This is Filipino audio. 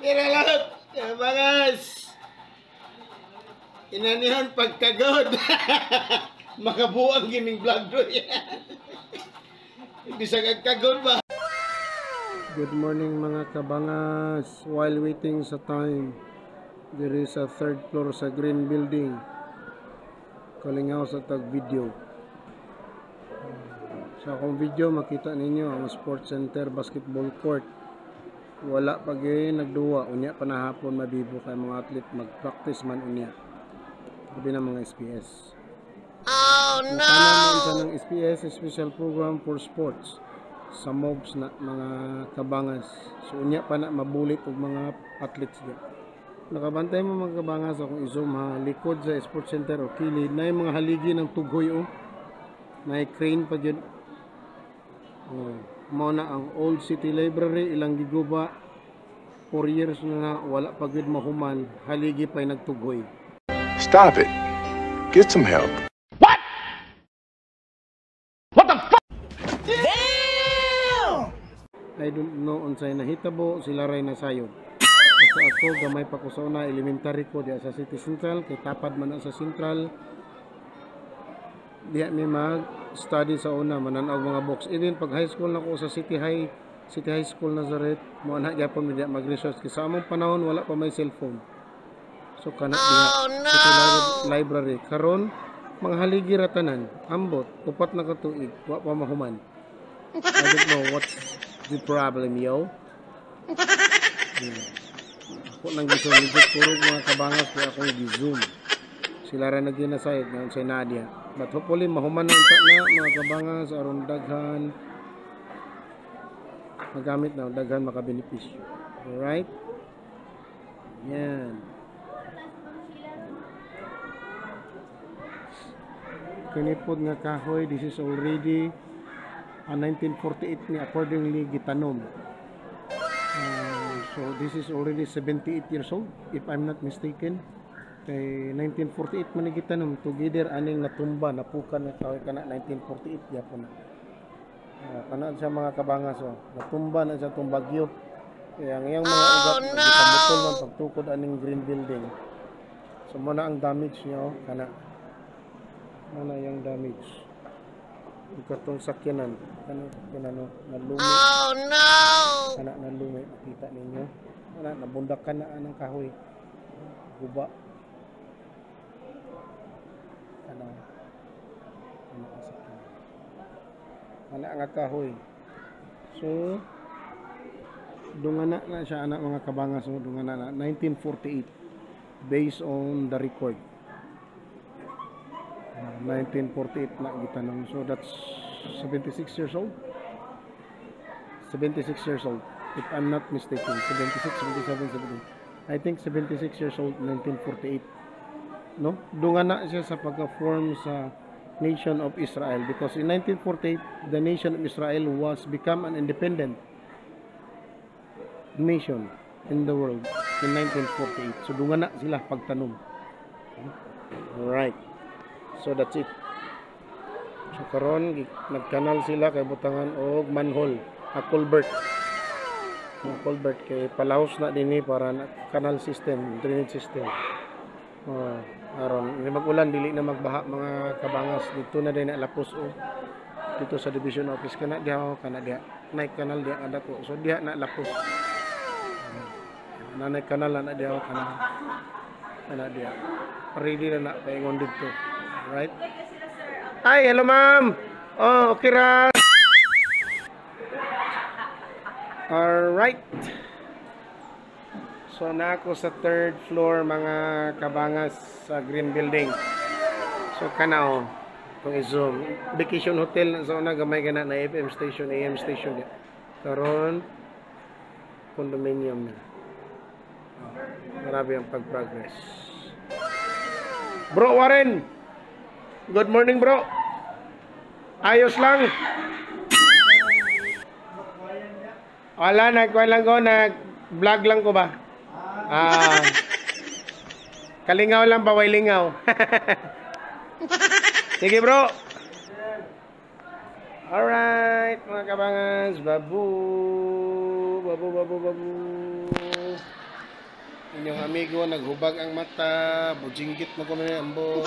Pero lahat, kabangas. Inanihan pagkagod. Makabuang gining vlog do yan. Hindi sa kagkagod ba? Good morning mga kabangas. While waiting sa time, there is a third floor sa green building. Kalingaw sa tag video. Sa akong video makita ninyo ang sports center basketball court. Wala pag nagduwa unya panahapon mabibo kay mga atlet mag-practice man unya. Sabi ng mga SPS. Oh no! Isa ng SPS, Special Program for Sports sa MOBS na mga kabangas. So unya pa na mabulit og mga athletes diya. Nakabantay mo mga kabangas akong i-zoom ha. Likod sa sports center o kilid na yung mga haligi ng tugoy o. Na crane pa dyan. Mao na ang Old City Library ilang giguba 4 years na wala pa gyud mahuman haligi pay nagtugoy. Stop it. Get some help. What? What the fuck? Damn! I don't know unsay nahitabo sila ray nasayod. Sa ako gamay pa ko sa una elementary ko diya sa City Central kay tapad man sa Central. Diya mi mag study sa una mananaw mga books. Even pag high school na ko sa City High School Nazareth, mo ana gyapon mi diya mag-research kay sa among panahon wala pa may cellphone. So kana diya City Library karon mga haligi ratanan ambot upat na ka tuig wa pa mahuman. I don't know what's the problem yo. Ako nang gizoom puro mga kabangas kaya akong gizoom. Sila ra nagginasayod nga sa Nadia. But hopefully mahuman na mga kabangas aron daghan magamit na daghan makabenepisyo. Alright? Yan. Kinipod nga kahoy, this is already 1948 ni accordingly gitanom. So this is already 78 years old if I'm not mistaken. Kay 1948 man gitanom together aning natumba napukan na kahoy kana 1948 gyapon. Kana sa mga kabangas natumba na sa tumbagyo. Kaya ang iyang mga ugat gikamutol man pagtukod aning green building. So mo na ang damage niya kana mana yang damage ikatong sakyanan kanano nalumi. Oh no, kana nalumi kita ninyo kana nabundakan na anang kahoy guba kana sakyanan kana nga kahoy. So dungana na siya anak mga kabangas dungana na 1948 based on the record. 1948 na gitanong. So that's 76 years old. 76 years old if I'm not mistaken. 76, 77, 78. I think 76 years old 1948. No? Dunga na siya sa pagka-form sa Nation of Israel because in 1948 the Nation of Israel was become an independent nation in the world in 1948. So dunga na sila pagtanom. Alright. So that's it. So karon nagkanal sila kay butangan og manhole, a culvert. Ang culvert kay palahos na dinhi para na canal system, drainage system. Aron ni mag-ulan dili na magbaha mga kabangas dito na din na lapos dito sa division office kana diha nay kanal diha ada ko. So diha na lapos. Nanay kanal na diha kana diha. Ready na paingon dito. Right? Ay, hello ma'am. Oh, okay ra. Alright. So na ako sa third floor mga kabangas sa green building. So kana kung i-zoom. Vacation hotel na sa una gamay kana na FM station, AM station. Karon condominium na. Marami ang pag-progress. Bro Warren. Good morning, bro. Ayos lang. Wala, nag-vlog lang ko ba? Kalingaw lang, baway lingaw. Sige, bro. Alright, mga kabangas. Babu. babu, babu, babu. Inyong amigo, naghubag ang mata, bujinggit na ko na ambot.